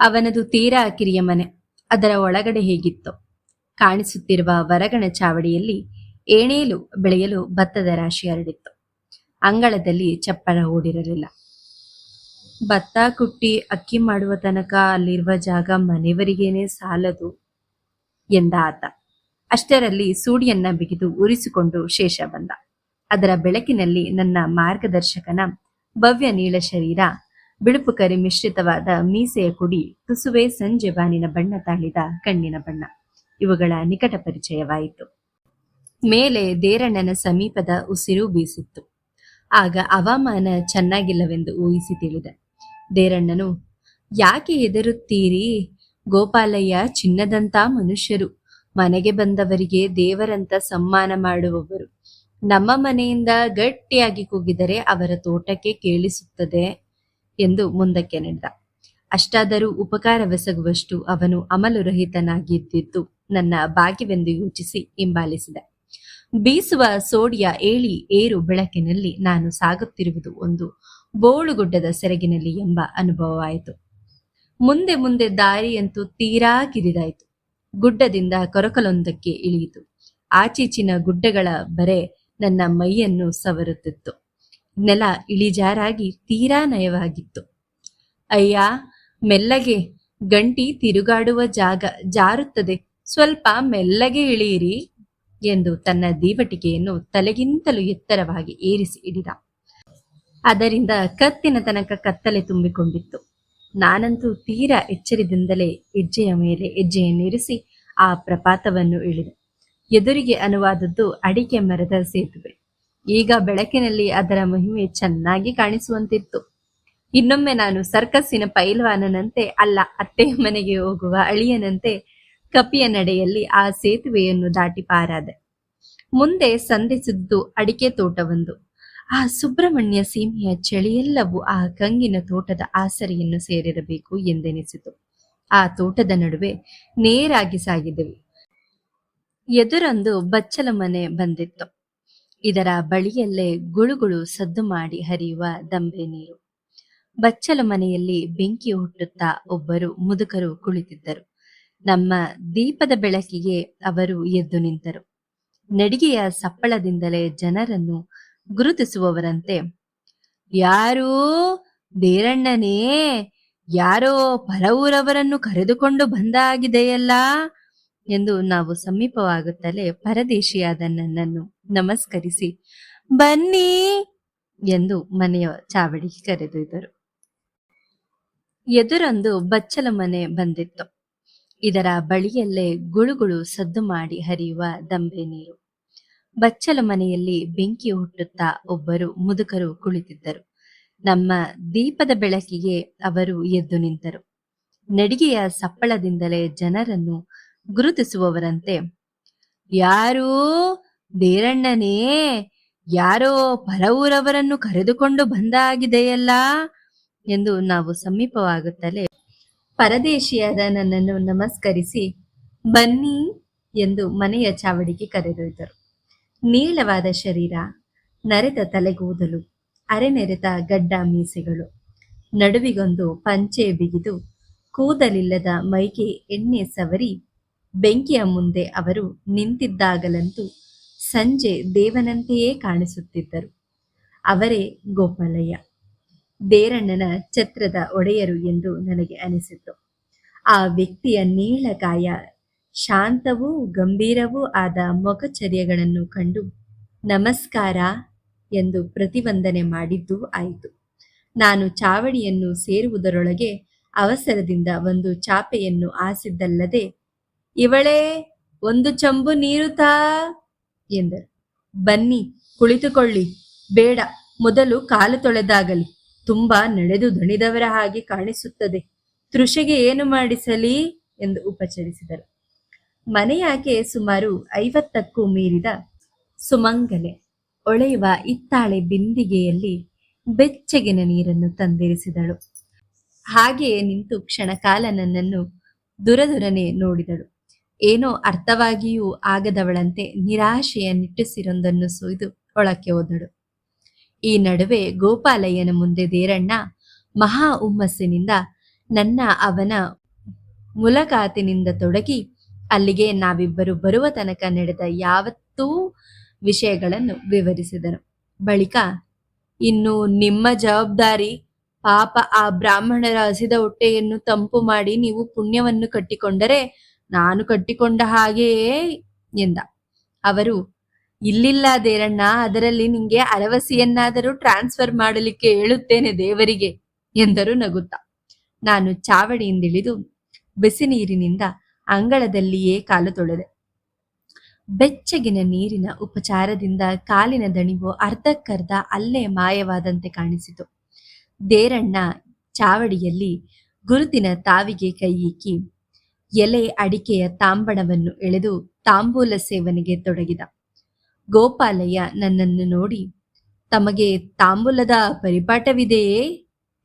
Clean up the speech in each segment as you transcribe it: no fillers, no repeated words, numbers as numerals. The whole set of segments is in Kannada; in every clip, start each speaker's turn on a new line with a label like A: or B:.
A: ಅವನದು ತೀರಾ ಕಿರಿಯ ಮನೆ. ಅದರ ಒಳಗಡೆ ಹೇಗಿತ್ತು? ಕಾಣಿಸುತ್ತಿರುವ ಹೊರಗಣ ಚಾವಡಿಯಲ್ಲಿ ಏಣೇಲು ಬೆಳೆಯಲು ಭತ್ತದ ರಾಶಿ ಹರಡಿತ್ತು. ಅಂಗಳದಲ್ಲಿ ಚಪ್ಪರ ಓಡಿರಲಿಲ್ಲ. ಭತ್ತ ಕುಟ್ಟಿ ಅಕ್ಕಿ ಮಾಡುವ ತನಕ ಅಲ್ಲಿರುವ ಜಾಗ ಮನೆಯವರಿಗೇನೆ ಸಾಲದು ಎಂದ ಆತ. ಅಷ್ಟರಲ್ಲಿ ಸೂಡಿಯನ್ನ ಬಿಗಿದು ಉರಿಸಿಕೊಂಡು ಶೇಷ ಬಂದ. ಅದರ ಬೆಳಕಿನಲ್ಲಿ ನನ್ನ ಮಾರ್ಗದರ್ಶಕನ ಭವ್ಯ ನೀಳ ಶರೀರ, ಬಿಳುಪು ಕರಿ ಮಿಶ್ರಿತವಾದ ಮೀಸೆಯ ಕುಡಿ, ತುಸುವೆ ಸಂಜೆ ಬಾನಿನ ಬಣ್ಣ ತಾಳಿದ ಕಣ್ಣಿನ ಬಣ್ಣ ಇವುಗಳ ನಿಕಟ ಪರಿಚಯವಾಯಿತು. ಮೇಲೆ ದೇರಣ್ಣನ ಸಮೀಪದ ಉಸಿರು ಬೀಸಿತ್ತು. ಆಗ ಹವಾಮಾನ ಚೆನ್ನಾಗಿಲ್ಲವೆಂದು ಊಹಿಸಿ ತಿಳಿದೆ. ದೇರಣ್ಣನು, ಯಾಕೆ ಹೆದರುತ್ತೀರಿ? ಗೋಪಾಲಯ್ಯ ಚಿನ್ನದಂತ ಮನುಷ್ಯರು, ಮನೆಗೆ ಬಂದವರಿಗೆ ದೇವರಂತ ಸಮ್ಮಾನ ಮಾಡುವವರು. ನಮ್ಮ ಮನೆಯಿಂದ ಗಟ್ಟಿಯಾಗಿ ಕೂಗಿದರೆ ಅವರ ತೋಟಕ್ಕೆ ಕೇಳಿಸುತ್ತದೆ ಎಂದು ಮುಂದಕ್ಕೆ ನಡೆದ. ಅಷ್ಟಾದರೂ ಉಪಕಾರವೆಸಗುವಷ್ಟು ಅವನು ಅಮಲುರಹಿತನಾಗಿದ್ದಿದ್ದು ನನ್ನ ಭಾಗ್ಯವೆಂದು ಯೋಚಿಸಿ ಹಿಂಬಾಲಿಸಿದೆ. ಬೀಸುವ ಸೋಡಿಯ ಏಳಿ ಏರು ಬೆಳಕಿನಲ್ಲಿ ನಾನು ಸಾಗುತ್ತಿರುವುದು ಒಂದು ಬೋಳುಗುಡ್ಡದ ಸೆರಗಿನಲ್ಲಿ ಎಂಬ ಅನುಭವವಾಯಿತು. ಮುಂದೆ ಮುಂದೆ ದಾರಿಯಂತೂ ತೀರಾ ಕಿರಿದಾಯಿತು. ಗುಡ್ಡದಿಂದ ಕೊರಕಲೊಂದಕ್ಕೆ ಇಳಿಯಿತು. ಆಚೀಚಿನ ಗುಡ್ಡಗಳ ಬರೆ ನನ್ನ ಮೈಯನ್ನು ಸವರುತ್ತಿತ್ತು. ನೆಲ ಇಳಿಜಾರಾಗಿ ತೀರಾ ನಯವಾಗಿತ್ತು. ಅಯ್ಯ, ಮೆಲ್ಲಗೆ, ಗಂಟಿ ತಿರುಗಾಡುವ ಜಾಗ, ಜಾರುತ್ತದೆ, ಸ್ವಲ್ಪ ಮೆಲ್ಲಗೆ ಇಳಿಯಿರಿ ಎಂದು ತನ್ನ ದೀವಟಿಕೆಯನ್ನು ತಲೆಗಿಂತಲೂ ಎತ್ತರವಾಗಿ ಏರಿಸಿ ಹಿಡಿದ. ಅದರಿಂದ ಕತ್ತಿನ ತನಕ ಕತ್ತಲೆ ತುಂಬಿಕೊಂಡಿತ್ತು. ನಾನಂತೂ ತೀರಾ ಎಚ್ಚರದಿಂದಲೇ ಹೆಜ್ಜೆಯ ಮೇಲೆ ಹೆಜ್ಜೆಯನ್ನಿರಿಸಿ ಆ ಪ್ರಪಾತವನ್ನು ಇಳಿದೆ. ಎದುರಿಗೆ ಅನುವಾದದ್ದು ಅಡಿಕೆ ಮರದ ಸೇತುವೆ. ಈಗ ಬೆಳಕಿನಲ್ಲಿ ಅದರ ಮಹಿಮೆ ಚೆನ್ನಾಗಿ ಕಾಣಿಸುವಂತಿತ್ತು. ಇನ್ನೊಮ್ಮೆ ನಾನು ಸರ್ಕಸ್ಸಿನ ಪೈಲ್ವಾನನಂತೆ, ಅಲ್ಲ, ಅತ್ತೆಯ ಮನೆಗೆ ಹೋಗುವ ಅಳಿಯನಂತೆ ಕಪಿಯ ನಡೆಯಲ್ಲಿ ಆ ಸೇತುವೆಯನ್ನು ದಾಟಿ ಪಾರಾದೆ. ಮುಂದೆ ಸಂಧಿಸಿದ್ದು ಅಡಿಕೆ ತೋಟವೊಂದು. ಆ ಸುಬ್ರಹ್ಮಣ್ಯ ಸೀಮೆಯ ಚಳಿಯೆಲ್ಲವೂ ಆ ಕಂಗಿನ ತೋಟದ ಆಸರೆಯನ್ನು ಸೇರಿರಬೇಕು ಎಂದೆನಿಸಿತು. ಆ ತೋಟದ ನಡುವೆ ನೇರಾಗಿ ಸಾಗಿದೆವು. ಎದುರೊಂದು ಬಚ್ಚಲ ಮನೆ ಬಂದಿತ್ತು. ಇದರ ಬಳಿಯಲ್ಲೇ ಗುಳುಗುಳು ಸದ್ದು ಮಾಡಿ ಹರಿಯುವ ದಂಬೆ ನೀರು. ಬಚ್ಚಲ ಮನೆಯಲ್ಲಿ ಬೆಂಕಿ ಹುಟ್ಟುತ್ತಾ ಒಬ್ಬರು ಮುದುಕರು ಕುಳಿತಿದ್ದರು. ನಮ್ಮ ದೀಪದ ಬೆಳಕಿಗೆ ಅವರು ಎದ್ದು ನಿಂತರು. ನಡಿಗೆಯ ಸಪ್ಪಳದಿಂದಲೇ ಜನರನ್ನು ಗುರುತಿಸುವವರಂತೆ, ಯಾರೂ? ದೇರಣ್ಣನೇ? ಯಾರೋ ಪರ ಊರವರನ್ನು ಕರೆದುಕೊಂಡು ಬಂದಾಗಿದೆಯಲ್ಲ ಎಂದು ನಾವು ಸಮೀಪವಾಗುತ್ತಲೇ ಪರದೇಶಿಯಾದ ನನ್ನನ್ನು ನಮಸ್ಕರಿಸಿ ಬನ್ನಿ ಎಂದು ಮನೆಯ ಚಾವಡಿಗೆ ಕರೆದೊಯ್ದರು. ಎದುರೊಂದು ಬಚ್ಚಲ ಮನೆ ಬಂದಿತ್ತು. ಇದರ ಬಳಿಯಲ್ಲೇ ಗುಳುಗುಳು ಸದ್ದು ಮಾಡಿ ಹರಿಯುವ ದಂಬೆ ನೀರು. ಬಚ್ಚಲ ಮನೆಯಲ್ಲಿ ಬೆಂಕಿ ಹುಟ್ಟುತ್ತಾ ಒಬ್ಬರು ಮುದುಕರು ಕುಳಿತಿದ್ದರು. ನಮ್ಮ ದೀಪದ ಬೆಳಕಿಗೆ ಅವರು ಎದ್ದು ನಿಂತರು. ನಡಿಗೆಯ ಸಪ್ಪಳದಿಂದಲೇ ಜನರನ್ನು ಗುರುತಿಸುವವರಂತೆ, ಯಾರೂ? ದೇರಣ್ಣನೇ? ಯಾರೋ ಪರ ಊರವರನ್ನು ಕರೆದುಕೊಂಡು ಬಂದಾಗಿದೆಯಲ್ಲ ಎಂದು ನಾವು ಸಮೀಪವಾಗುತ್ತಲೇ ಪರದೇಶಿಯಾದ ನನ್ನನ್ನು ನಮಸ್ಕರಿಸಿ ಬನ್ನಿ ಎಂದು ಮನೆಯ ಚಾವಡಿಗೆ ಕರೆದೊಯ್ದರು. ನೀಳವಾದ ಶರೀರ, ನರೆತ ತಲೆಗೂದಲು, ಅರೆನೆರೆತ ಗಡ್ಡ ಮೀಸೆಗಳು, ನಡುವಿಗೊಂದು ಪಂಚೆ ಬಿಗಿದು ಕೂದಲಿಲ್ಲದ ಮೈಗೆ ಎಣ್ಣೆ ಸವರಿ ಬೆಂಕಿಯ ಮುಂದೆ ಅವರು ನಿಂತಿದ್ದಾಗಲಂತೂ ಸಂಜೆ ದೇವನಂತೆಯೇ ಕಾಣಿಸುತ್ತಿದ್ದರು. ಅವರೇ ಗೋಪಾಲಯ್ಯ, ದೇರಣ್ಣನ ಛತ್ರದ ಒಡೆಯರು ಎಂದು ನನಗೆ ಅನಿಸಿತು. ಆ ವ್ಯಕ್ತಿಯ ನೀಳಕಾಯ, ಶಾಂತವೂ ಗಂಭೀರವೂ ಆದ ಮೊಗಚರ್ಯಗಳನ್ನು ಕಂಡು ನಮಸ್ಕಾರ ಎಂದು ಪ್ರತಿವಂದನೆ ಮಾಡಿದ್ದೂ ಆಯಿತು. ನಾನು ಚಾವಡಿಯನ್ನು ಸೇರುವುದರೊಳಗೆ ಅವಸರದಿಂದ ಒಂದು ಚಾಪೆಯನ್ನು ಆಸಿದ್ದಲ್ಲದೆ, ಇವಳೇ, ಒಂದು ಚಂಬು ನೀರು ತಾ ಎಂದರು. ಬನ್ನಿ, ಕುಳಿತುಕೊಳ್ಳಿ. ಬೇಡ, ಮೊದಲು ಕಾಲು ತೊಳೆದಾಗಲಿ. ತುಂಬಾ ನಡೆದು ದಣಿದವರ ಹಾಗೆ ಕಾಣಿಸುತ್ತದೆ. ತೃಷೆಗೆ ಏನು ಮಾಡಿಸಲಿ ಎಂದು ಉಪಚರಿಸಿದರು. ಮನೆಯಾಕೆ ಸುಮಾರು 50ಕ್ಕೂ ಮೀರಿದ ಸುಮಂಗಲೆ. ಒಳೆಯುವ ಹಿತ್ತಾಳೆ ಬಿಂದಿಗೆಯಲ್ಲಿ ಬೆಚ್ಚಗಿನ ನೀರನ್ನು ತಂದಿರಿಸಿದಳು. ಹಾಗೆಯೇ ನಿಂತು ಕ್ಷಣಕಾಲ ನನ್ನನ್ನು ದುರದುರನೆ ನೋಡಿದಳು. ಏನೋ ಅರ್ಥವಾಗಿಯೂ ಆಗದವಳಂತೆ ನಿರಾಶೆಯ ನಿಟ್ಟುಸಿರೊಂದನ್ನು ಸುಯ್ದು ಒಳಕ್ಕೆ ಹೋದಳು. ಈ ನಡುವೆ ಗೋಪಾಲಯ್ಯನ ಮುಂದೆ ದೇರಣ್ಣ ಮಹಾ ಹುಮ್ಮಸ್ಸಿನಿಂದ ನನ್ನ ಅವನ ಮುಲಾಕಾತಿನಿಂದ ತೊಡಗಿ ಅಲ್ಲಿಗೆ ನಾವಿಬ್ಬರು ಬರುವ ತನಕ ನಡೆದ ಯಾವತ್ತೂ ವಿಷಯಗಳನ್ನು ವಿವರಿಸಿದನು. ಬಳಿಕ, ಇನ್ನು ನಿಮ್ಮ ಜವಾಬ್ದಾರಿ, ಪಾಪ ಆ ಬ್ರಾಹ್ಮಣರ ಹಸಿದ ಹೊಟ್ಟೆಯನ್ನು ತಂಪು ಮಾಡಿ ನೀವು ಪುಣ್ಯವನ್ನು ಕಟ್ಟಿಕೊಂಡರೆ ನಾನು ಕಟ್ಟಿಕೊಂಡ ಹಾಗೆಯೇ ಎಂದ. ಅವರು, ಇಲ್ಲಿಲ್ಲ ದೇರಣ್ಣ, ಅದರಲ್ಲಿ ನಿಂಗೆ ಅರವಸಿಯನ್ನಾದರೂ ಟ್ರಾನ್ಸ್ಫರ್ ಮಾಡಲಿಕ್ಕೆ ಹೇಳುತ್ತೇನೆ ದೇವರಿಗೆ ಎಂದರು ನಗುತ್ತಾ. ನಾನು ಚಾವಡಿಯಿಂದಿಳಿದು ಬಿಸಿ ನೀರಿನಿಂದ ಅಂಗಳದಲ್ಲಿಯೇ ಕಾಲು ತೊಳೆದೆ. ಬೆಚ್ಚಗಿನ ನೀರಿನ ಉಪಚಾರದಿಂದ ಕಾಲಿನ ದಣಿವು ಅರ್ಧಕ್ಕರ್ಧ ಅಲ್ಲೇ ಮಾಯವಾದಂತೆ ಕಾಣಿಸಿತು. ದೇರಣ್ಣ ಚಾವಡಿಯಲ್ಲಿ ಗುರುತಿನ ತಾವಿಗೆ ಕೈಯಿಕ್ಕಿ ಎಲೆ ಅಡಿಕೆಯ ತಾಂಬಣವನ್ನು ಎಳೆದು ತಾಂಬೂಲ ಸೇವನೆಗೆ ತೊಡಗಿದ. ಗೋಪಾಲಯ್ಯ ನನ್ನನ್ನು ನೋಡಿ, ತಮಗೆ ತಾಂಬೂಲದ ಪರಿಪಾಠವಿದೆಯೇ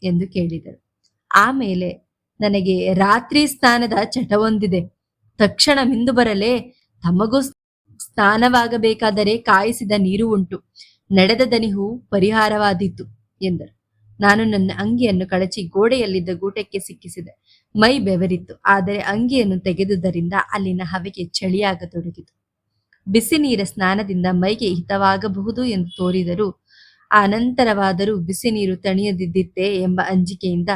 A: ಎಂದು ಕೇಳಿದರು. ಆಮೇಲೆ, ನನಗೆ ರಾತ್ರಿ ಸ್ನಾನದ ಚಟವೊಂದಿದೆ, ತಕ್ಷಣ ಮಿಂದು ಬರಲೇ? ತಮಗೂ ಸ್ನಾನವಾಗಬೇಕಾದರೆ ಕಾಯಿಸಿದ ನೀರು ಉಂಟು, ನಡೆದ ದಣಿವು ಪರಿಹಾರವಾದೀತು ಎಂದರು. ನಾನು ನನ್ನ ಅಂಗಿಯನ್ನು ಕಳಚಿ ಗೋಡೆಯಲ್ಲಿದ್ದ ಗೂಟಕ್ಕೆ ಸಿಕ್ಕಿಸಿದೆ. ಮೈ ಬೆವರಿತ್ತು, ಆದರೆ ಅಂಗಿಯನ್ನು ತೆಗೆದುದರಿಂದ ಅಲ್ಲಿನ ಹವೆಗೆ ಚಳಿಯಾಗತೊಡಗಿತು. ಬಿಸಿ ನೀರ ಸ್ನಾನದಿಂದ ಮೈಗೆ ಹಿತವಾಗಬಹುದು ಎಂದು ತೋರಿದರೂ, ಅನಂತರವಾದರೂ ಬಿಸಿ ನೀರು ತಣಿಯದಿದ್ದಿತ್ತೆ ಎಂಬ ಅಂಜಿಕೆಯಿಂದ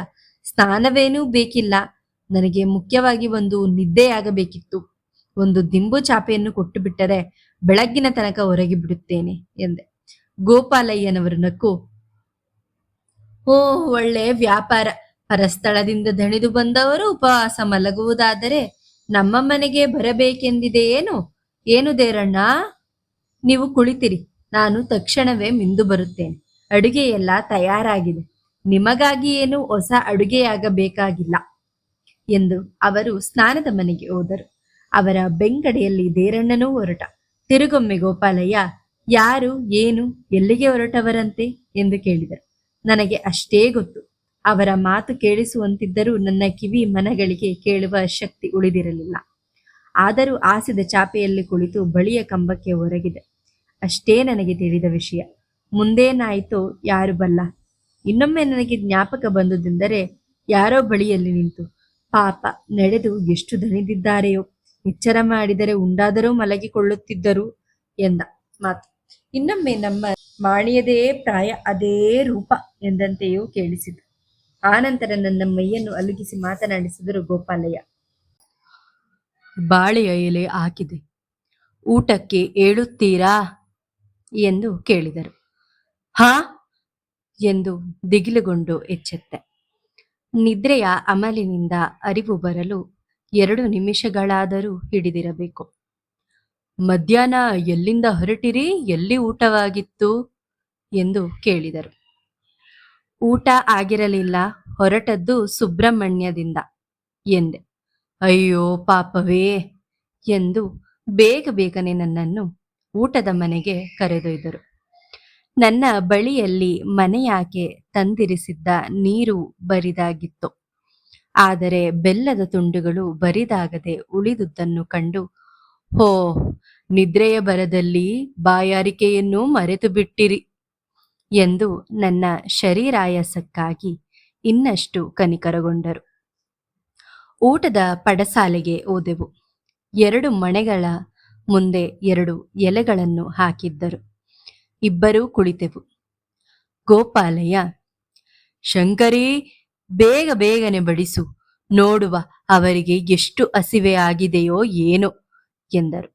A: ಸ್ನಾನವೇನೂ ಬೇಕಿಲ್ಲ, ನನಗೆ ಮುಖ್ಯವಾಗಿ ಒಂದು ನಿದ್ದೆಯಾಗಬೇಕಿತ್ತು, ಒಂದು ದಿಂಬು ಚಾಪೆಯನ್ನು ಕೊಟ್ಟು ಬಿಟ್ಟರೆ ಬೆಳಗ್ಗಿನ ತನಕ ಹೊರಗೆ ಬಿಡುತ್ತೇನೆ ಎಂದೆ. ಗೋಪಾಲಯ್ಯನವರು ನಕ್ಕು, ಓ, ಒಳ್ಳೆ ವ್ಯಾಪಾರ. ಪರಸ್ಥಳದಿಂದ ದಣಿದು ಬಂದವರು ಉಪವಾಸ ಮಲಗುವುದಾದರೆ ನಮ್ಮ ಮನೆಗೆ ಬರಬೇಕೆಂದಿದೆಯೇನು? ಏನು ದೇರಣ್ಣ, ನೀವು ಕುಳಿತಿರಿ, ನಾನು ತಕ್ಷಣವೇ ಮಿಂದು ಬರುತ್ತೇನೆ. ಅಡುಗೆಯೆಲ್ಲ ತಯಾರಾಗಿದೆ, ನಿಮಗಾಗಿ ಏನು ಹೊಸ ಅಡುಗೆಯಾಗಬೇಕಾಗಿಲ್ಲ ಎಂದು ಅವರು ಸ್ನಾನದ ಮನೆಗೆ ಹೋದರು. ಅವರ ಬೆಂಗಡೆಯಲ್ಲಿ ದೇರಣ್ಣನೂ ಹೊರಟ. ತಿರುಗೊಮ್ಮೆ ಗೋಪಾಲಯ್ಯ, ಯಾರು, ಏನು, ಎಲ್ಲಿಗೆ ಹೊರಟವರಂತೆ ಎಂದು ಕೇಳಿದರು. ನನಗೆ ಅಷ್ಟೇ ಗೊತ್ತು. ಅವರ ಮಾತು ಕೇಳಿಸುವಂತಿದ್ದರೂ ನನ್ನ ಕಿವಿ ಮನಗಳಿಗೆ ಕೇಳುವ ಶಕ್ತಿ ಉಳಿದಿರಲಿಲ್ಲ. ಆದರೂ ಹಾಸಿದ ಚಾಪೆಯಲ್ಲಿ ಕುಳಿತು ಬಳಿಯ ಕಂಬಕ್ಕೆ ಹೊರಗಿದೆ. ಅಷ್ಟೇ ನನಗೆ ತಿಳಿದ ವಿಷಯ. ಮುಂದೇನಾಯಿತೋ ಯಾರು ಬಲ್ಲ. ಇನ್ನೊಮ್ಮೆ ನನಗೆ ಜ್ಞಾಪಕ ಬಂದುದೆಂದರೆ, ಯಾರೋ ಬಳಿಯಲ್ಲಿ ನಿಂತು, ಪಾಪ ನಡೆದು ಎಷ್ಟು ದಣಿದಿದ್ದಾರೆಯೋ, ಎಚ್ಚರ ಮಾಡಿದರೆ ಉಂಡಾದರೂ ಮಲಗಿಕೊಳ್ಳುತ್ತಿದ್ದರು ಎಂದ ಮಾತು ಇನ್ನೊಮ್ಮೆ ನಮ್ಮ ಮಾಣಿಯದೇ ಪ್ರಾಯ, ಅದೇ ರೂಪ ಎಂದಂತೆಯೂ ಕೇಳಿಸಿತು. ಆನಂತರ ನನ್ನ ಮೈಯನ್ನು ಅಲುಗಿಸಿ ಮಾತನಾಡಿಸಿದರು ಗೋಪಾಲಯ್ಯ. ಬಾಳೆಯ ಎಲೆ ಹಾಕಿದೆ, ಊಟಕ್ಕೆ ಏಳುತ್ತೀರಾ ಎಂದು ಕೇಳಿದರು. ಹಾ ಎಂದು ದಿಗಿಲುಗೊಂಡು ಎಚ್ಚೆತ್ತೆ. ನಿದ್ರೆಯ ಅಮಲಿನಿಂದ ಅರಿವು ಬರಲು 2 ನಿಮಿಷಗಳಾದರೂ ಹಿಡಿದಿರಬೇಕು. ಮಧ್ಯಾಹ್ನ ಎಲ್ಲಿಂದ ಹೊರಟಿರಿ, ಎಲ್ಲಿ ಊಟವಾಗಿತ್ತು ಎಂದು ಕೇಳಿದರು. ಊಟ ಆಗಿರಲಿಲ್ಲ, ಹೊರಟದ್ದು ಸುಬ್ರಹ್ಮಣ್ಯದಿಂದ ಎಂದೆ. ಅಯ್ಯೋ ಪಾಪವೇ ಎಂದು ಬೇಗ ಬೇಗನೆ ನನ್ನನ್ನು ಊಟದ ಮನೆಗೆ ಕರೆದೊಯ್ದರು. ನನ್ನ ಬಳಿಯಲ್ಲಿ ಮನೆಯಾಕೆ ತಂದಿರಿಸಿದ್ದ ನೀರು ಬರಿದಾಗಿತ್ತು. ಆದರೆ ಬೆಲ್ಲದ ತುಂಡುಗಳು ಬರಿದಾಗದೆ ಉಳಿದುದನ್ನು ಕಂಡು, ಹೋ, ನಿದ್ರೆಯ ಬರದಲ್ಲಿ ಬಾಯಾರಿಕೆಯನ್ನು ಮರೆತು ಬಿಟ್ಟಿರಿ ಎಂದು ನನ್ನ ಶರೀರಾಯಾಸಕ್ಕಾಗಿ ಇನ್ನಷ್ಟು ಕನಿಕರಗೊಂಡರು. ಊಟದ ಪಡಸಾಲೆಗೆ ಹೋದೆವು. 2 ಮಣೆಗಳ ಮುಂದೆ 2 ಎಲೆಗಳನ್ನು ಹಾಕಿದ್ದರು. ಇಬ್ಬರೂ ಕುಳಿತೆವು. ಗೋಪಾಲಯ್ಯ, ಶಂಕರಿ, ಬೇಗ ಬೇಗನೆ ಬಡಿಸು, ನೋಡುವ ಅವರಿಗೆ ಎಷ್ಟು ಹಸಿವೆ ಆಗಿದೆಯೋ ಏನೋ ಎಂದರು.